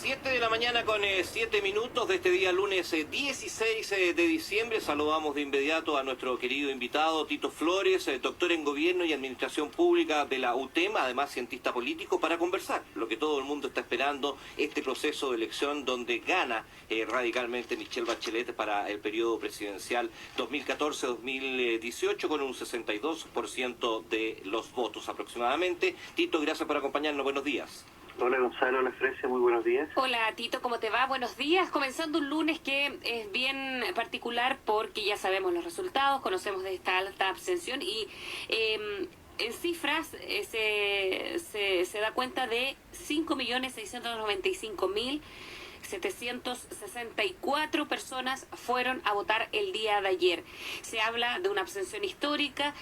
7 de la mañana con 7 minutos de este día lunes 16 de diciembre. Saludamos de inmediato a nuestro querido invitado Tito Flores, doctor en Gobierno y Administración Pública de la UTEM, además cientista político, para conversar lo que todo el mundo está esperando, este proceso de elección donde gana radicalmente Michelle Bachelet para el periodo presidencial 2014-2018 con un 62% de los votos aproximadamente. Tito, gracias por acompañarnos, buenos días. Hola Gonzalo, hola Frecia, muy buenos días. Hola Tito, ¿cómo te va? Buenos días. Comenzando un lunes que es bien particular porque ya sabemos los resultados, conocemos de esta alta abstención y en cifras se da cuenta de 5.695.764 personas fueron a votar el día de ayer. Se habla de una abstención histórica,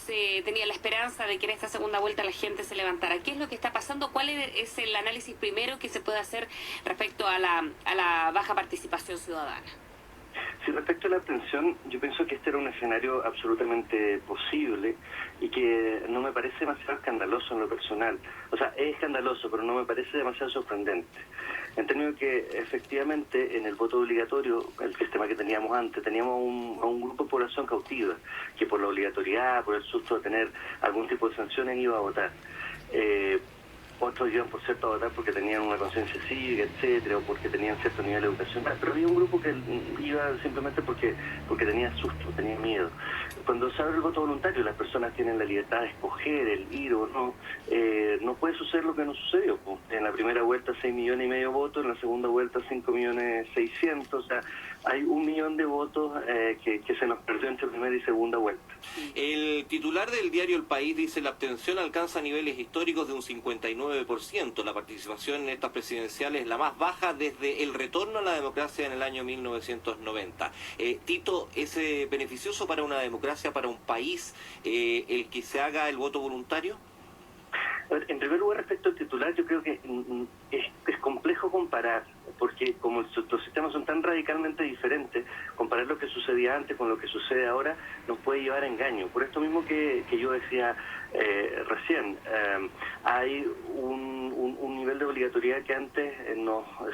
se tenía la esperanza de que en esta segunda vuelta la gente se levantara. ¿Qué es lo que está pasando? ¿Cuál es el análisis primero que se puede hacer respecto a la baja participación ciudadana? Sí, respecto a la abstención, yo pienso que este era un escenario absolutamente posible y que no me parece demasiado escandaloso en lo personal. O sea, es escandaloso, pero no me parece demasiado sorprendente. En términos que efectivamente en el voto obligatorio, el sistema que teníamos antes, teníamos a un grupo de población cautiva, que por la obligatoriedad, por el susto de tener algún tipo de sanciones iba a votar. Otros iban, por cierto, a votar porque tenían una conciencia cívica, etcétera, o porque tenían cierto nivel de educación. Pero había un grupo que iba simplemente porque tenía susto, tenía miedo. Cuando se abre el voto voluntario, las personas tienen la libertad de escoger el ir o no. No puede suceder lo que no sucedió. En la primera vuelta 6,5 millones de votos, en la segunda vuelta 5,600,000. O sea, hay 1 millón de votos que se nos perdió entre primera y segunda vuelta. El titular del diario El País dice: la abstención alcanza niveles históricos de un 59%. La participación en estas presidenciales es la más baja desde el retorno a la democracia en el año 1990. Tito, ¿es beneficioso para una democracia, para un país, el que se haga el voto voluntario? En primer lugar, respecto al titular, yo creo que es complejo comparar, porque como los sistemas son tan radicalmente diferentes, comparar lo que sucedía antes con lo que sucede ahora nos puede llevar a engaño. Por esto mismo que yo decía recién, hay un nivel de obligatoriedad que antes,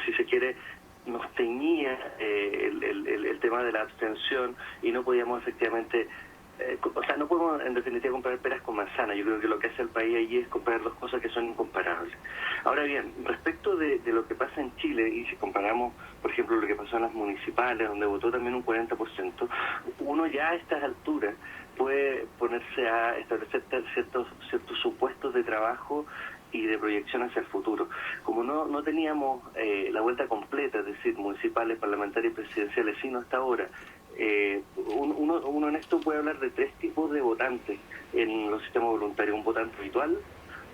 si se quiere, nos teñía el tema de la abstención y no podíamos efectivamente... o sea, no podemos en definitiva comparar peras con manzanas. Yo creo que lo que hace el país allí es comparar dos cosas que son incomparables. Ahora bien, respecto de lo que pasa en Chile, y si comparamos, por ejemplo, lo que pasó en las municipales, donde votó también un 40%, uno ya a estas alturas puede ponerse a establecer ciertos supuestos de trabajo y de proyección hacia el futuro. Como no teníamos la vuelta completa, es decir, municipales, parlamentarias y presidenciales, sino hasta ahora, uno en esto puede hablar de 3 tipos de votantes en los sistemas voluntarios: un votante habitual,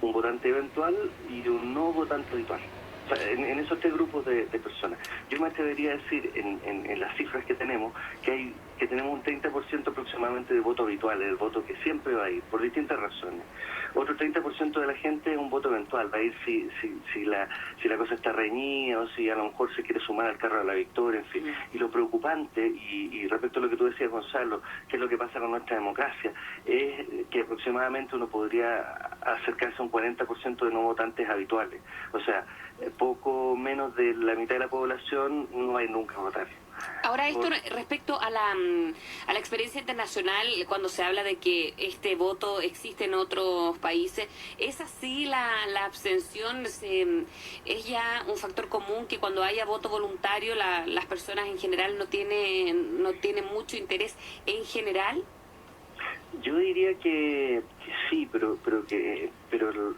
un votante eventual y un no votante habitual. O sea, en esos 3 grupos de personas. Yo me atrevería a decir, en las cifras que tenemos, que tenemos un 30% aproximadamente de voto habitual, el voto que siempre va a ir, por distintas razones. Otro 30% de la gente es un voto eventual, va a ir si la cosa está reñida o si a lo mejor se quiere sumar al carro de la victoria, en fin. Y lo preocupante, y respecto a lo que tú decías, Gonzalo, qué es lo que pasa con nuestra democracia, es que aproximadamente uno podría acercarse a un 40% de no votantes habituales. O sea, poco menos de la mitad de la población no va a ir nunca a votar. Ahora, esto respecto a la experiencia internacional, cuando se habla de que este voto existe en otros países, ¿es así la abstención? ¿Es ya un factor común que cuando haya voto voluntario las personas en general no tienen mucho interés en general? Yo diría que sí, pero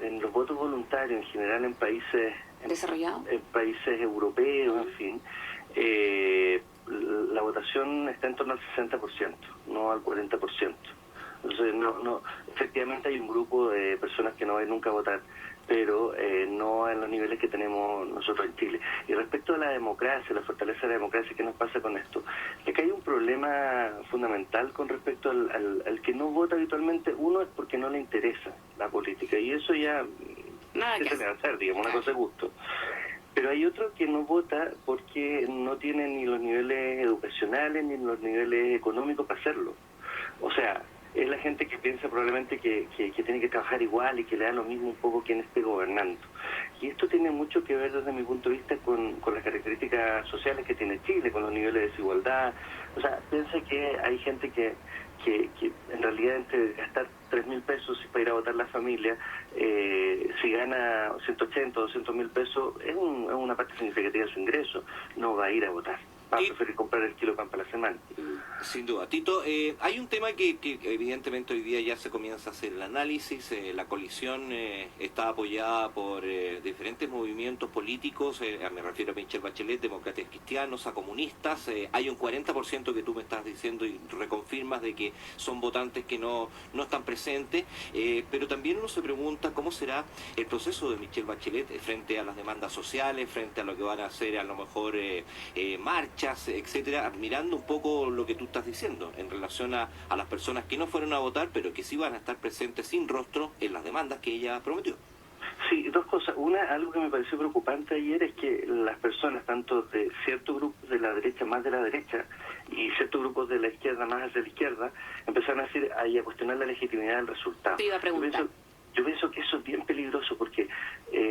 en los votos voluntarios en general en países desarrollados, en países europeos, en fin, la votación está en torno al 60%, no al 40%. Entonces, efectivamente hay un grupo de personas que no van nunca a votar, pero no en los niveles que tenemos nosotros en Chile. Y respecto a la democracia, la fortaleza de la democracia, ¿qué nos pasa con esto? Es que hay un problema fundamental con respecto al que no vota habitualmente. Uno es porque no le interesa la política, y eso ya ¿qué se le va a hacer? Digamos, una cosa de gusto. Pero hay otro que no vota porque no tiene ni los niveles educacionales ni los niveles económicos para hacerlo. O sea, es la gente que piensa probablemente que tiene que trabajar igual y que le da lo mismo un poco quien esté gobernando. Y esto tiene mucho que ver desde mi punto de vista con las características sociales que tiene Chile, con los niveles de desigualdad. O sea, piensa que hay gente que en realidad entre gastar 3.000 pesos para ir a votar la familia, si gana 180 o 200.000 pesos, es una parte significativa de su ingreso, no va a ir a votar. Va a preferir comprar el kilo de pan para la semana. Sin duda. Tito, hay un tema que evidentemente hoy día ya se comienza a hacer el análisis. La coalición está apoyada por diferentes movimientos políticos. Me refiero a Michelle Bachelet, demócratas cristianos, a comunistas. Hay un 40% que tú me estás diciendo y reconfirmas de que son votantes que no están presentes. Pero también uno se pregunta cómo será el proceso de Michelle Bachelet frente a las demandas sociales, frente a lo que van a hacer a lo mejor marchas, etcétera, mirando un poco lo que tú estás diciendo en relación a las personas que no fueron a votar, pero que sí van a estar presentes sin rostro en las demandas que ella prometió. Sí, dos cosas. Una, algo que me pareció preocupante ayer es que las personas, tanto de ciertos grupos de la derecha, más de la derecha, y ciertos grupos de la izquierda, más hacia la izquierda, empezaron a decir, a cuestionar la legitimidad del resultado. Te iba a preguntar. Yo pienso que eso es bien peligroso porque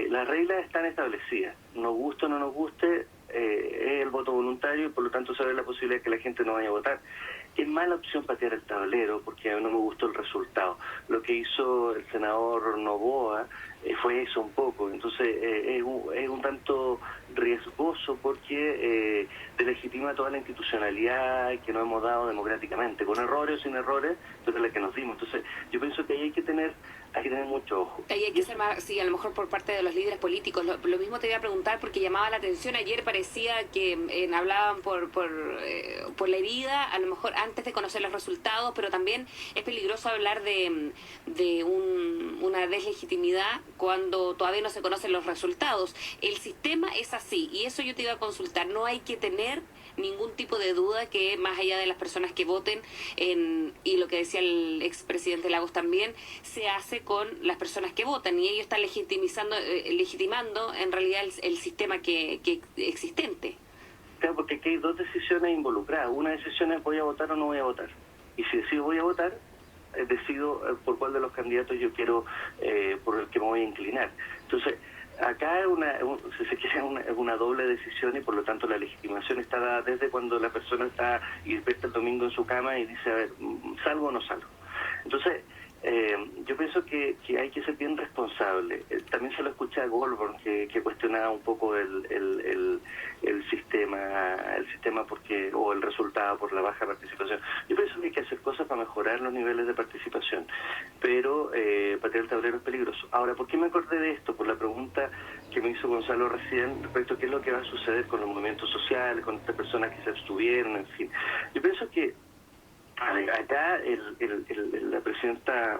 las reglas están establecidas. Nos guste o no nos guste, es el voto voluntario y por lo tanto se abre la posibilidad de que la gente no vaya a votar. Es mala opción patear el tablero porque no me gustó el resultado. Lo que hizo el senador Noboa fue eso un poco. Entonces es un tanto riesgoso porque delegitima toda la institucionalidad que nos hemos dado democráticamente, con errores o sin errores, pero es la que nos dimos. Entonces yo pienso que ahí hay que tener mucho ojo. Ahí hay que ser más, sí, a lo mejor por parte de los líderes políticos. Lo mismo te iba a preguntar porque llamaba la atención. Ayer parecía que hablaban por la herida, a lo mejor antes de conocer los resultados, pero también es peligroso hablar de una deslegitimidad cuando todavía no se conocen los resultados. El sistema es así y eso yo te iba a consultar. No hay que tener ningún tipo de duda que más allá de las personas que voten, y lo que decía el expresidente Lagos también, se hace con las personas que votan y ellos están legitimando en realidad el sistema que existente. Claro, porque aquí hay dos decisiones involucradas. Una decisión es voy a votar o no voy a votar. Y si decido voy a votar, decido por cuál de los candidatos yo quiero, por el que me voy a inclinar. Entonces, acá si se quiere, es una doble decisión y por lo tanto la legitimación está dada desde cuando la persona está y despierta el domingo en su cama y dice, a ver, ¿salgo o no salgo? Entonces, yo pienso que hay que ser bien responsable. También se lo escuché a Goldberg que cuestionaba un poco el sistema o el resultado por la baja participación. Yo pienso que hay que hacer cosas para mejorar los niveles de participación, pero patear el tablero es peligroso. Ahora, ¿por qué me acordé de esto? Por la pregunta que me hizo Gonzalo recién respecto a qué es lo que va a suceder con los movimientos sociales, con estas personas que se abstuvieron, en fin. Yo pienso que acá la presidenta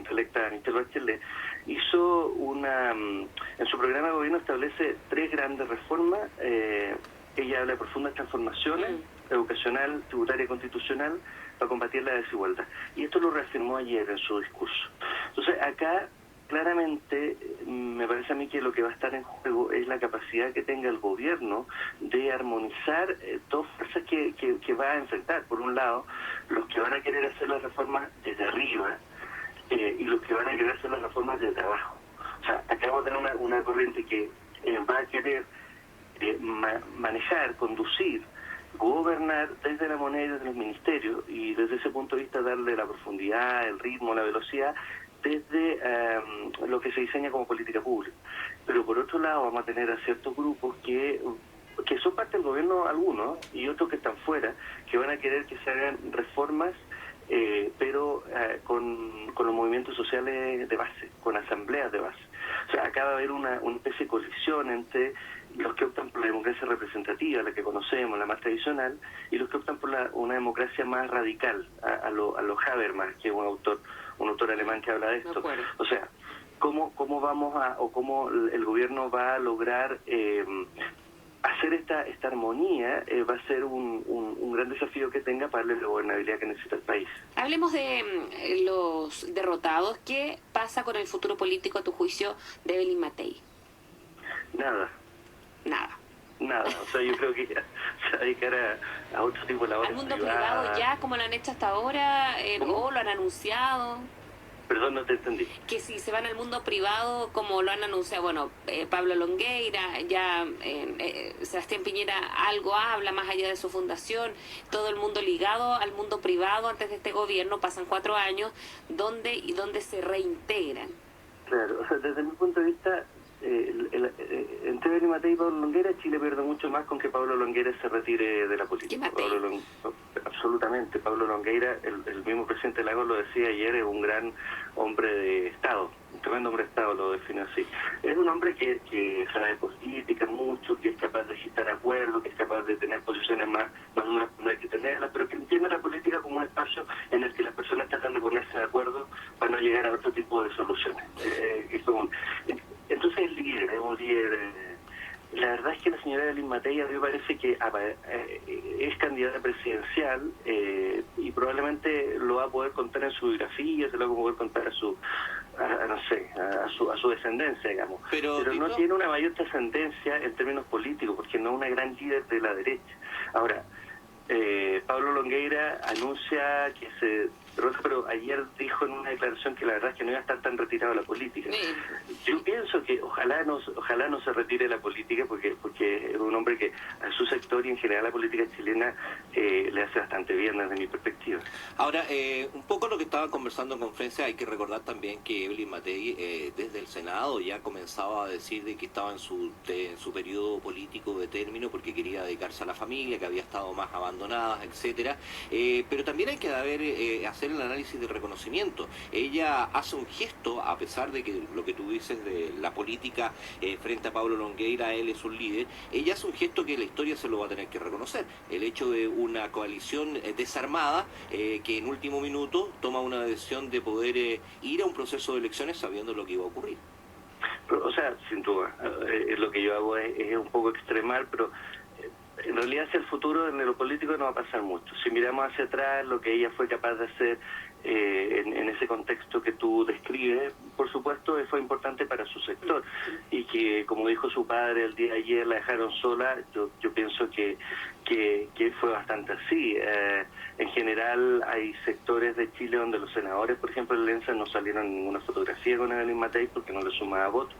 electa Michelle Bachelet hizo en su programa de gobierno establece 3 grandes reformas. Ella habla de profundas transformaciones educacional, tributaria y constitucional para combatir la desigualdad. Y esto lo reafirmó ayer en su discurso. Entonces acá claramente me parece a mí que lo que va a estar en juego es la capacidad que tenga el gobierno de armonizar dos fuerzas que va a enfrentar. Por un lado, los que van a querer hacer las reformas desde arriba y los que van a querer hacer las reformas desde abajo. O sea, acá vamos a tener una corriente que va a querer manejar, conducir, gobernar desde la moneda y desde los ministerios y desde ese punto de vista darle la profundidad, el ritmo, la velocidad desde lo que se diseña como política pública. Pero por otro lado vamos a tener a ciertos grupos que son parte del gobierno algunos y otros que están fuera, que van a querer que se hagan reformas pero con los movimientos sociales de base, con asambleas de base. O sea, acá va a haber una especie de colisión entre los que optan por la democracia representativa, la que conocemos, la más tradicional, y los que optan por una democracia más radical, a lo Habermas, que es un autor alemán que habla de esto. O sea, cómo vamos o cómo el gobierno va a lograr hacer esta armonía va a ser un gran desafío que tenga para darle la gobernabilidad que necesita el país. Hablemos de los derrotados. ¿Qué pasa con el futuro político, a tu juicio, de Evelyn Matei? Nada. O sea, yo creo que ya se va a dedicar a otro tipo de labores. ¿Al mundo privado ya, como lo han hecho hasta ahora? ¿O lo han anunciado? Perdón, no te entendí. Que si se van al mundo privado, como lo han anunciado, bueno, Pablo Longueira, ya Sebastián Piñera algo habla más allá de su fundación, todo el mundo ligado al mundo privado antes de este gobierno, pasan 4 años, ¿dónde se reintegran? Claro, o sea, desde mi punto de vista, entre Evelyn Matei y Pablo Longueira, Chile pierde mucho más con que Pablo Longueira se retire de la política. Absolutamente. Pablo Longueira, el mismo presidente Lagos lo decía ayer, es un gran hombre de Estado, un tremendo hombre de Estado, lo define así. Es un hombre que sabe política mucho, que es capaz de agitar acuerdos, que es capaz de tener posiciones más duras cuando hay que tenerlas, pero que entiende la política como un espacio en el que las personas tratan de ponerse de acuerdo para no llegar a otro tipo de soluciones. Entonces el líder, es un líder. La verdad es que la señora Evelyn Matei a mí me parece que es candidata presidencial y probablemente lo va a poder contar en su biografía, se lo va a poder contar a su descendencia, digamos. Pero no tiene una mayor trascendencia en términos políticos, porque no es una gran líder de la derecha. Ahora, Pablo Longueira anuncia que se derrota, pero ayer dijo en una declaración que la verdad es que no iba a estar tan retirado de la política. Yo pienso que ojalá no se retire de la política, porque es un hombre que a su sector y en general a la política chilena le hace bastante bien desde mi perspectiva. Ahora, un poco lo que estaba conversando en conferencia, hay que recordar también que Evelyn Matei desde el Senado ya comenzaba a decir de que estaba en su periodo político de término porque quería dedicarse a la familia, que había estado más abandonada, etcétera. Pero también hay que hacer el análisis de reconocimiento. Ella hace un gesto, a pesar de que lo que tú dices de la política frente a Pablo Longueira, él es un líder, ella hace un gesto que la historia se lo va a tener que reconocer. El hecho de una coalición desarmada que en último minuto toma una decisión de poder ir a un proceso de elecciones sabiendo lo que iba a ocurrir. Pero, o sea, sin duda, lo que yo hago es un poco extremar, pero en realidad hacia el futuro en lo político no va a pasar mucho. Si miramos hacia atrás, lo que ella fue capaz de hacer en ese contexto que tú describes, por supuesto fue importante para su sector, y que, como dijo su padre el día de ayer, la dejaron sola. Yo pienso que fue bastante así. En general hay sectores de Chile donde los senadores, por ejemplo en Lenza, no salieron en ninguna fotografía con Evelyn Matei porque no le sumaba votos.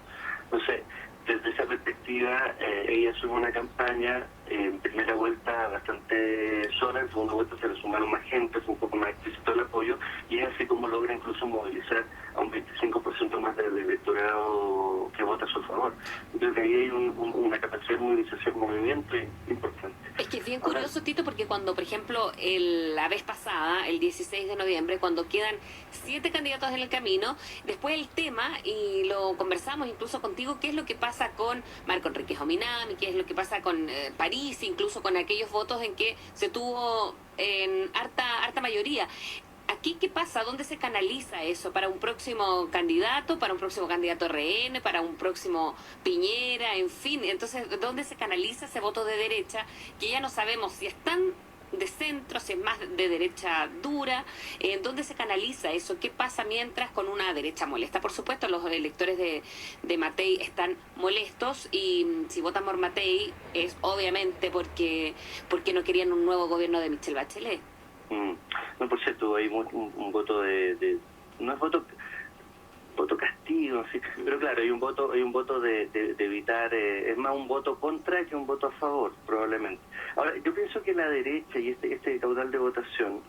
Entonces, desde esa perspectiva, ella asumió una campaña en primera vuelta bastante sola, en segunda vuelta se le sumaron más gente, fue un poco más explícito el apoyo, y es así como logra incluso movilizar a un 25% más del electorado que vota a su favor. Entonces ahí hay una capacidad de movilización, movimiento importante. Es que es bien curioso, Tito, porque cuando, por ejemplo, la vez pasada, el 16 de noviembre, cuando quedan 7 candidatos en el camino, después el tema, y lo conversamos incluso contigo, qué es lo que pasa con Marco Enríquez Ominami, qué es lo que pasa con París, incluso con aquellos votos en que se tuvo en harta mayoría. ¿Aquí qué pasa? ¿Dónde se canaliza eso? ¿Para un próximo candidato? ¿Para un próximo candidato RN? ¿Para un próximo Piñera? En fin, entonces, ¿dónde se canaliza ese voto de derecha? Que ya no sabemos si es tan de centro, si es más de derecha dura, ¿en dónde se canaliza eso? ¿Qué pasa mientras con una derecha molesta? Por supuesto, los electores de Matei están molestos, y si votan por Matei es obviamente porque no querían un nuevo gobierno de Michelle Bachelet. No, por cierto, hay un voto no es voto castigo, sí, pero claro, hay un voto de evitar, es más un voto contra que un voto a favor, probablemente. Ahora, yo pienso que la derecha y este caudal de votación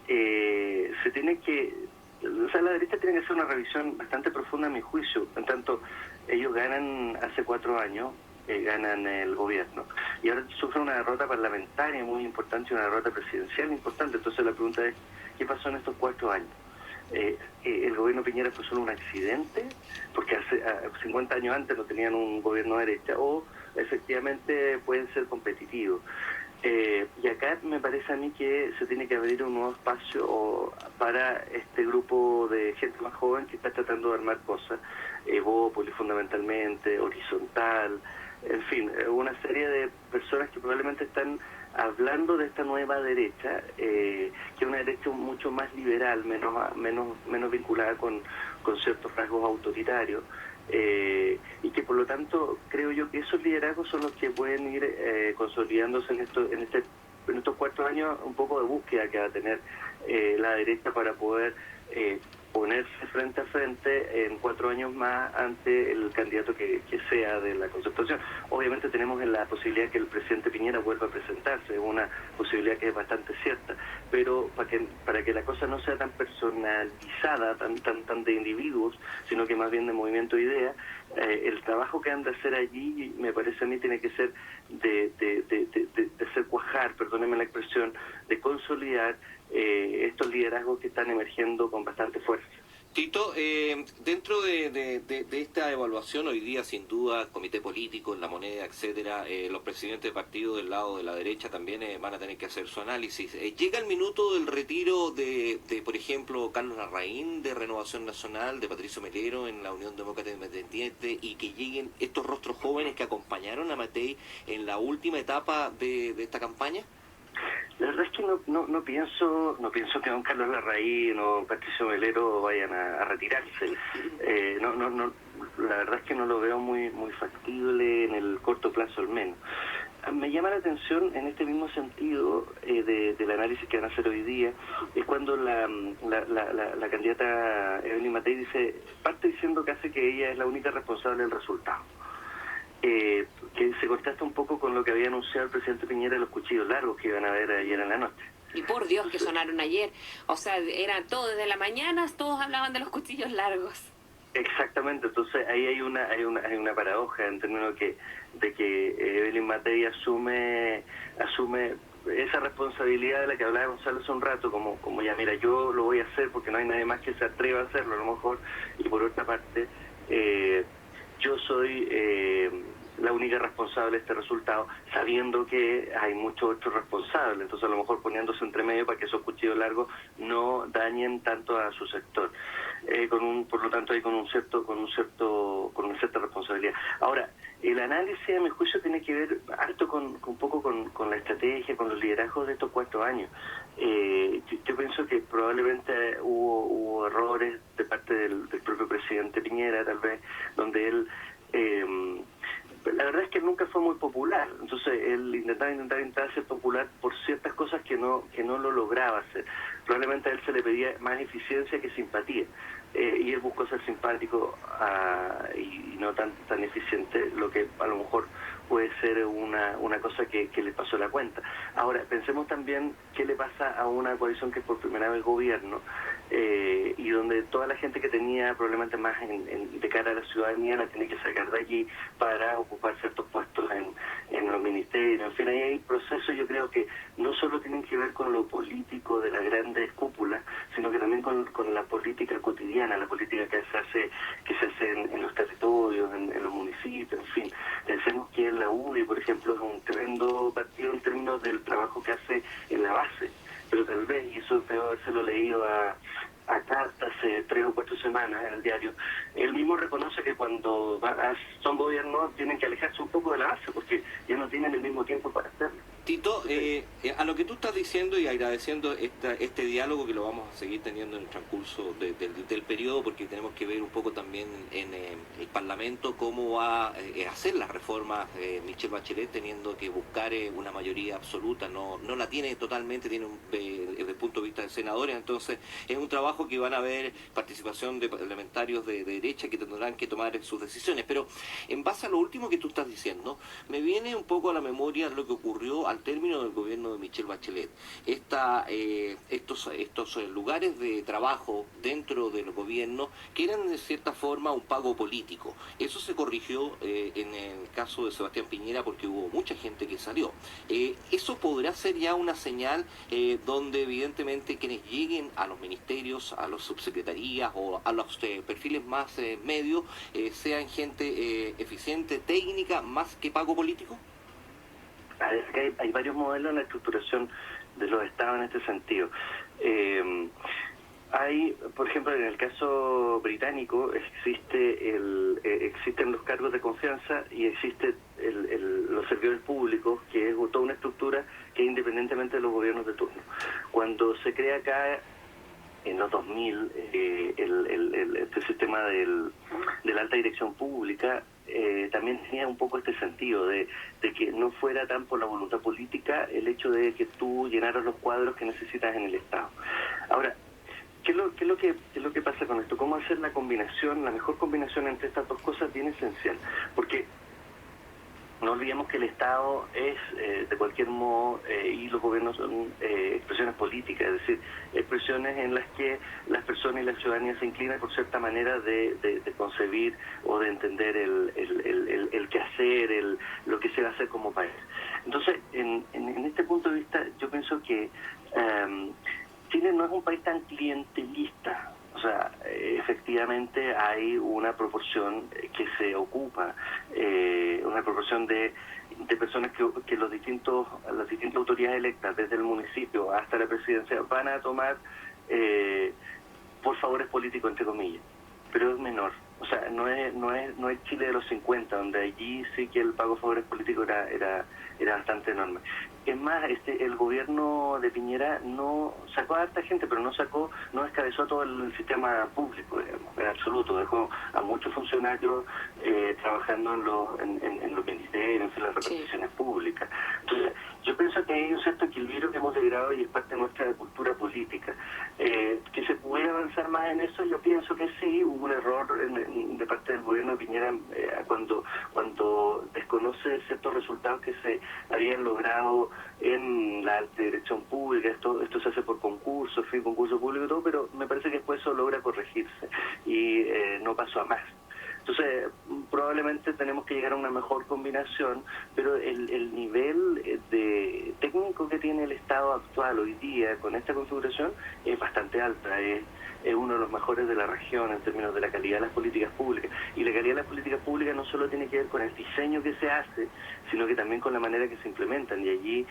se tiene que, o sea, la derecha tiene que hacer una revisión bastante profunda a mi juicio. En tanto, ellos ganan hace 4 años, ganan el gobierno, y ahora sufren una derrota parlamentaria muy importante y una derrota presidencial importante. Entonces la pregunta es, ¿qué pasó en estos 4 años? ¿El gobierno Piñera fue solo un accidente? Porque hace 50 años antes no tenían un gobierno de derecha, o efectivamente pueden ser competitivos. Y acá me parece a mí que se tiene que abrir un nuevo espacio para este grupo de gente más joven que está tratando de armar cosas, Evópolis fundamentalmente, Horizontal, en fin, una serie de personas que probablemente están hablando de esta nueva derecha, que es una derecha mucho más liberal, menos vinculada con ciertos rasgos autoritarios, y que por lo tanto creo yo que esos liderazgos son los que pueden ir consolidándose en estos 4 años, un poco de búsqueda que va a tener la derecha para poder ponerse frente a frente en 4 años más ante el candidato que sea de la Concertación. Obviamente tenemos la posibilidad que el presidente Piñera vuelva a presentarse, es una posibilidad que es bastante cierta, pero para que la cosa no sea tan personalizada, tan de individuos, sino que más bien de movimiento de ideas, el trabajo que han de hacer allí, me parece a mí, tiene que ser de hacer cuajar, perdónenme la expresión, de consolidar estos liderazgos que están emergiendo con bastante fuerza. Tito, dentro de esta evaluación, hoy día sin duda, comité político, La Moneda, etcétera, los presidentes de partido del lado de la derecha también van a tener que hacer su análisis. Llega el minuto del retiro de, por ejemplo, Carlos Larraín de Renovación Nacional, de Patricio Melero en la Unión Demócrata Independiente, y que lleguen estos rostros jóvenes que acompañaron a Matei en la última etapa de esta campaña. La verdad es que no pienso que don Carlos Larraín o Patricio Melero vayan a retirarse. La verdad es que no lo veo muy factible en el corto plazo al menos. Me llama la atención en este mismo sentido del análisis que van a hacer hoy día, es cuando la candidata Evelyn Matei parte diciendo casi que ella es la única responsable del resultado. Que se contrasta un poco con lo que había anunciado el presidente Piñera de los cuchillos largos que iban a ver ayer en la noche. Y por Dios que sonaron ayer. O sea, era todo desde la mañana, todos hablaban de los cuchillos largos. Exactamente, entonces ahí hay una paradoja en términos de que Evelyn Matei asume esa responsabilidad de la que hablaba Gonzalo hace un rato, como ya mira, yo lo voy a hacer porque no hay nadie más que se atreva a hacerlo a lo mejor, y por otra parte yo soy la única responsable de este resultado, sabiendo que hay muchos otros responsables, entonces a lo mejor poniéndose entre medio para que esos cuchillos largos no dañen tanto a su sector, por lo tanto hay con una cierta responsabilidad. Ahora, el análisis a mi juicio tiene que ver harto un poco con la estrategia, con los liderazgos de estos 4 años. Yo pienso que probablemente hubo errores de parte del propio presidente Piñera, tal vez, donde él la verdad es que él nunca fue muy popular, entonces él intentaba ser popular por ciertas cosas que no lo lograba hacer. Probablemente a él se le pedía más eficiencia que simpatía, y él buscó ser simpático y no tan eficiente, lo que a lo mejor puede ser una cosa que le pasó la cuenta. Ahora, pensemos también qué le pasa a una coalición que por primera vez gobierno, y donde toda la gente que tenía probablemente más de cara a la ciudadanía la tiene que sacar de allí para ocupar ciertos puestos en los ministerios. En fin, ahí hay procesos, yo creo que no solo tienen que ver con lo político de las grandes cúpulas, sino que también con la política cotidiana, la política que se hace en los territorios, en los municipios, en fin. Pensemos que la UDI, por ejemplo, es un tremendo partido en términos del trabajo que hace en la base, pero tal vez, y eso debo habérselo leído a carta hace 3 o 4 semanas en el diario, él mismo reconoce que cuando son gobiernos tienen que alejarse un poco de la base porque ya no tienen el mismo tiempo para hacerlo. Tito, a lo que tú estás diciendo y agradeciendo este diálogo que lo vamos a seguir teniendo en el transcurso del periodo, porque tenemos que ver un poco también en el Parlamento cómo va a hacer las reformas Michelle Bachelet, teniendo que buscar una mayoría absoluta, no la tiene totalmente, tiene desde el punto de vista de senadores, entonces es un trabajo que van a haber participación de parlamentarios de derecha que tendrán que tomar sus decisiones, pero en base a lo último que tú estás diciendo, me viene un poco a la memoria lo que ocurrió al término del gobierno de Michelle Bachelet. Estos lugares de trabajo dentro del gobierno que eran de cierta forma un pago político. Eso se corrigió en el caso de Sebastián Piñera porque hubo mucha gente que salió. Eso podrá ser ya una señal donde evidentemente quienes lleguen a los ministerios, a las subsecretarías o a los perfiles más medios sean gente eficiente, técnica, más que pago político. Es que hay varios modelos en la estructuración de los estados en este sentido. Hay, por ejemplo, en el caso británico existen los cargos de confianza y existe los servidores públicos, que es toda una estructura que es independientemente de los gobiernos de turno. Cuando se crea acá en los 2000 este sistema de la alta dirección pública, también tenía un poco este sentido de que no fuera tan por la voluntad política el hecho de que tú llenaras los cuadros que necesitas en el Estado. Ahora, ¿Qué es lo que pasa con esto? ¿Cómo hacer la combinación, la mejor combinación entre estas dos cosas? Bien esencial. Porque no olvidemos que el Estado es, de cualquier modo, y los gobiernos son expresiones políticas, es decir, expresiones en las que las personas y la ciudadanía se inclinan por cierta manera de concebir o de entender el quehacer, lo que se va a hacer como país. Entonces, en este punto de vista, yo pienso que Chile no es un país tan clientelista. O sea, efectivamente hay una proporción que se ocupa, una proporción de personas que las distintas autoridades electas, desde el municipio hasta la presidencia, van a tomar por favores políticos, entre comillas, pero es menor. O sea, no es Chile de los 50, donde allí sí que el pago de favores políticos era bastante enorme. Es más, el gobierno de Piñera no sacó a harta gente, pero no descabezó todo el sistema público, digamos, en absoluto. Dejó a muchos funcionarios trabajando en los ministerios, en las reparticiones públicas. Entonces, yo pienso que hay un cierto equilibrio que hemos logrado y es parte de nuestra cultura política. Que se pudiera avanzar más en eso, yo pienso que sí. Hubo un error de parte del gobierno de Piñera cuando desconoce ciertos resultados que se habían logrado en la alta dirección pública. Esto se hace por concurso público y todo, pero me parece que después eso logra corregirse y no pasó a más. Entonces, probablemente tenemos que llegar a una mejor combinación, pero el nivel de técnico que tiene el Estado actual hoy día con esta configuración es bastante alta, es uno de los mejores de la región en términos de la calidad de las políticas públicas. Y la calidad de las políticas públicas no solo tiene que ver con el diseño que se hace, sino que también con la manera que se implementan. Y allí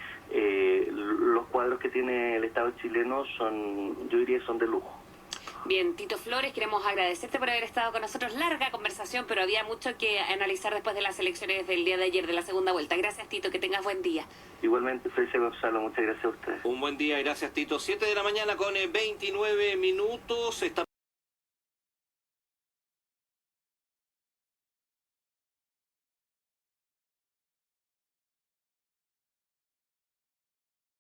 los cuadros que tiene el Estado chileno yo diría, son de lujo. Bien, Tito Flores, queremos agradecerte por haber estado con nosotros. Larga conversación, pero había mucho que analizar después de las elecciones del día de ayer, de la segunda vuelta. Gracias, Tito, que tengas buen día. Igualmente, Felicia Gonzalo, muchas gracias a ustedes. Un buen día y gracias, Tito. 7 de la mañana con 29 minutos.